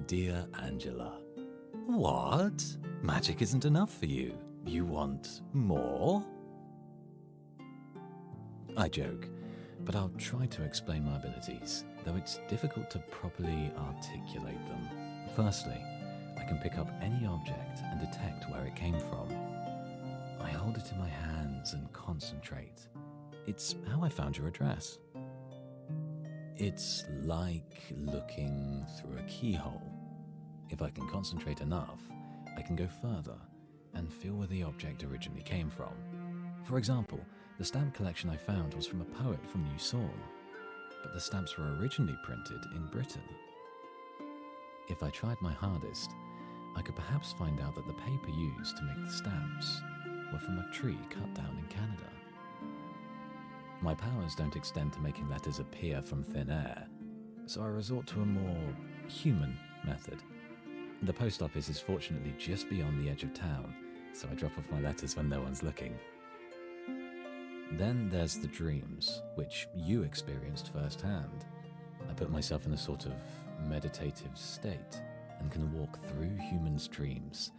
Dear Angela. What? Magic isn't enough for you. You want more? I joke, but I'll try to explain my abilities, though it's difficult to properly articulate them. Firstly, I can pick up any object and detect where it came from. I hold it in my hands and concentrate. It's how I found your address. It's like looking through a keyhole. If I can concentrate enough, I can go further and feel where the object originally came from. For example, the stamp collection I found was from a poet from New Sorn, but the stamps were originally printed in Britain. If I tried my hardest, I could perhaps find out that the paper used to make the stamps were from a tree cut down in Canada. My powers don't extend to making letters appear from thin air, so I resort to a more human method. The post office is fortunately just beyond the edge of town, so I drop off my letters when no one's looking. Then there's the dreams, which you experienced firsthand. I put myself in a sort of meditative state and can walk through humans' dreams,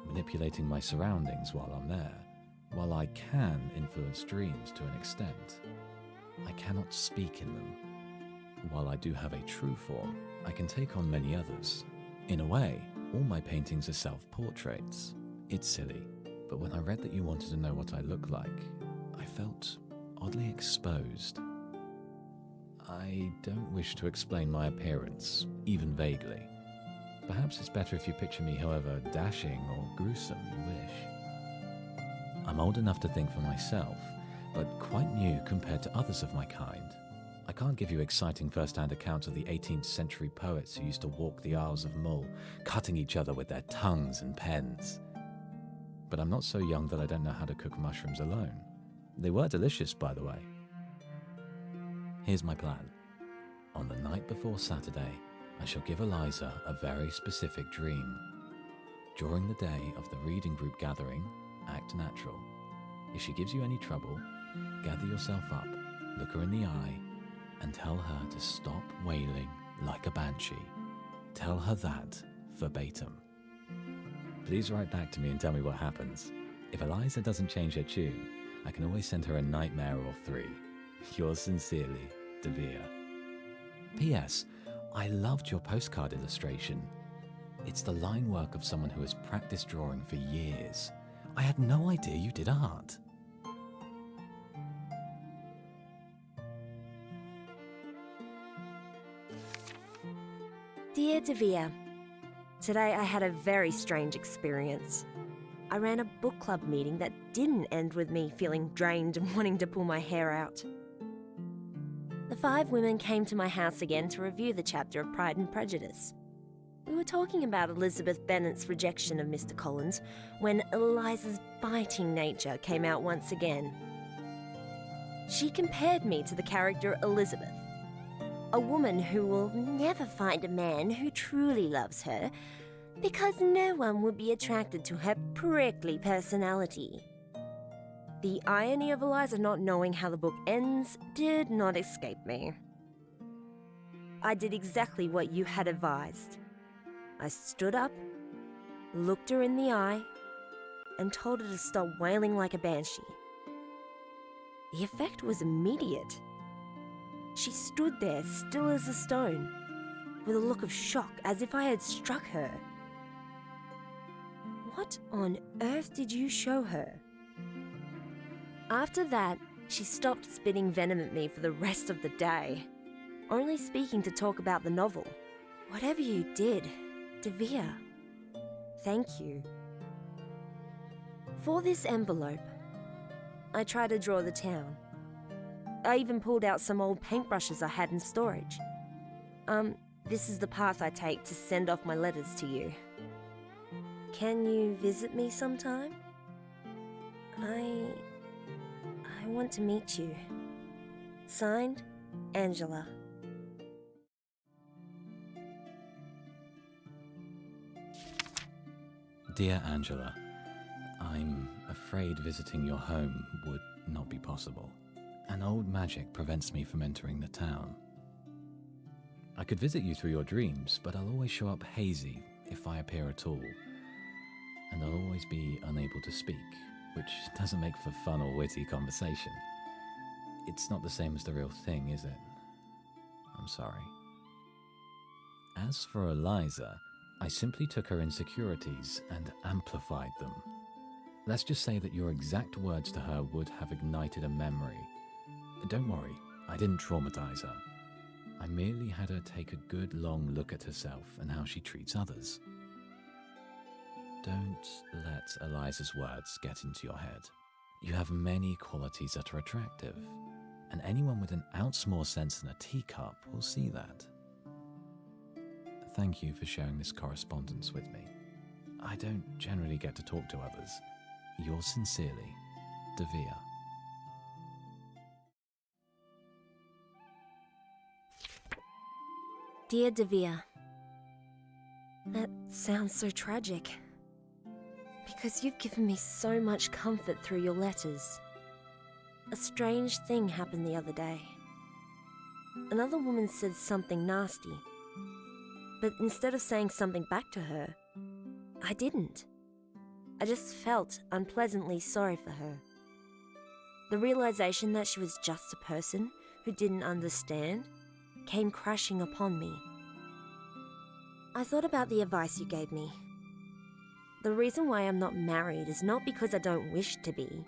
manipulating my surroundings while I'm there. While I can influence dreams to an extent, I cannot speak in them. While I do have a true form, I can take on many others. In a way, all my paintings are self-portraits. It's silly, but when I read that you wanted to know what I look like, I felt oddly exposed. I don't wish to explain my appearance, even vaguely. Perhaps it's better if you picture me however dashing or gruesome you wish. I'm old enough to think for myself, but quite new compared to others of my kind. I can't give you exciting first-hand accounts of the 18th century poets who used to walk the Isles of Mull, cutting each other with their tongues and pens. But I'm not so young that I don't know how to cook mushrooms alone. They were delicious, by the way. Here's my plan. On the night before Saturday, I shall give Eliza a very specific dream. During the day of the reading group gathering, act natural. If she gives you any trouble, gather yourself up, look her in the eye, and tell her to stop wailing like a banshee. Tell her that verbatim. Please write back to me and tell me what happens. If Eliza doesn't change her tune, I can always send her a nightmare or 3. Yours sincerely, Devere. P.S. I loved your postcard illustration. It's the line work of someone who has practiced drawing for years. I had no idea you did art. Dear Devere, today I had a very strange experience. I ran a book club meeting that didn't end with me feeling drained and wanting to pull my hair out. The 5 women came to my house again to review the chapter of Pride and Prejudice. We were talking about Elizabeth Bennet's rejection of Mr. Collins when Eliza's biting nature came out once again. She compared me to the character Elizabeth, a woman who will never find a man who truly loves her because no one would be attracted to her prickly personality. The irony of Eliza not knowing how the book ends did not escape me. I did exactly what you had advised. I stood up, looked her in the eye, and told her to stop wailing like a banshee. The effect was immediate. She stood there still as a stone, with a look of shock as if I had struck her. What on earth did you show her? After that, she stopped spitting venom at me for the rest of the day, only speaking to talk about the novel. Whatever you did, Devere, thank you. For this envelope, I tried to draw the town. I even pulled out some old paintbrushes I had in storage. This is the path I take to send off my letters to you. Can you visit me sometime? I want to meet you. Signed, Angela. Dear Angela, I'm afraid visiting your home would not be possible. An old magic prevents me from entering the town. I could visit you through your dreams, but I'll always show up hazy if I appear at all. And I'll always be unable to speak, which doesn't make for fun or witty conversation. It's not the same as the real thing, is it? I'm sorry. As for Eliza, I simply took her insecurities and amplified them. Let's just say that your exact words to her would have ignited a memory. Don't worry, I didn't traumatize her. I merely had her take a good long look at herself and how she treats others. Don't let Eliza's words get into your head. You have many qualities that are attractive, and anyone with an ounce more sense than a teacup will see that. Thank you for sharing this correspondence with me. I don't generally get to talk to others. Yours sincerely, Devere. Dear Devere, that sounds so tragic. Because you've given me so much comfort through your letters. A strange thing happened the other day. Another woman said something nasty. But instead of saying something back to her, I didn't. I just felt unpleasantly sorry for her. The realization that she was just a person who didn't understand came crashing upon me. I thought about the advice you gave me. The reason why I'm not married is not because I don't wish to be.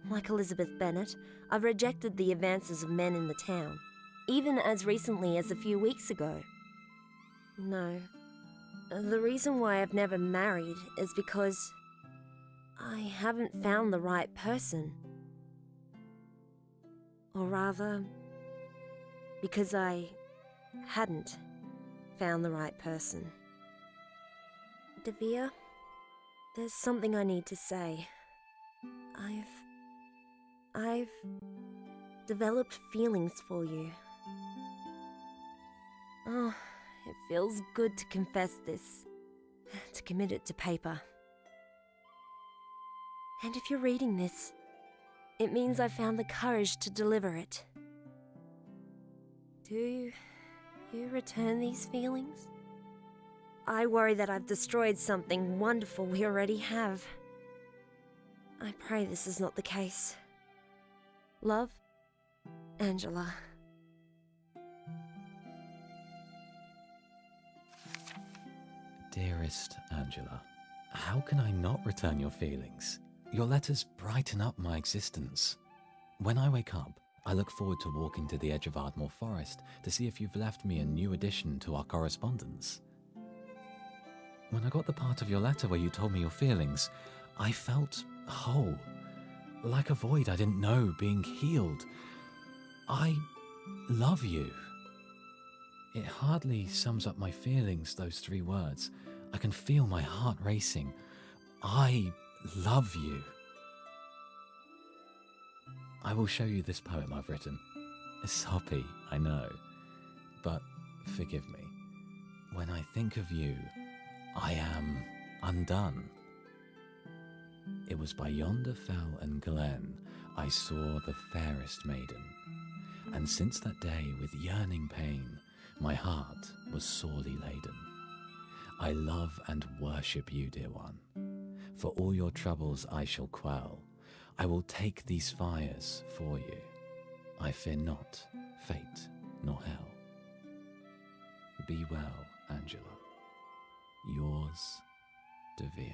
Like Elizabeth Bennet, I've rejected the advances of men in the town, even as recently as a few weeks ago. No. The reason why I've never married is because I haven't found the right person. Or rather, because I hadn't found the right person. Devere, there's something I need to say. I've developed feelings for you. Oh, it feels good to confess this, to commit it to paper. And if you're reading this, it means I found the courage to deliver it. Do you return these feelings? I worry that I've destroyed something wonderful we already have. I pray this is not the case. Love, Angela. Dearest Angela, how can I not return your feelings? Your letters brighten up my existence. When I wake up, I look forward to walking to the edge of Ardmore Forest to see if you've left me a new addition to our correspondence. When I got the part of your letter where you told me your feelings, I felt whole, like a void I didn't know being healed. I love you. It hardly sums up my feelings, those 3 words. I can feel my heart racing. I love you. I will show you this poem I've written. Soppy, I know, but forgive me. When I think of you, I am undone. It was by yonder fell and glen I saw the fairest maiden, and since that day with yearning pain my heart was sorely laden. I love and worship you, dear one. For all your troubles I shall quell. I will take these fires for you. I fear not fate nor hell. Be well, Angela. Yours, Devere.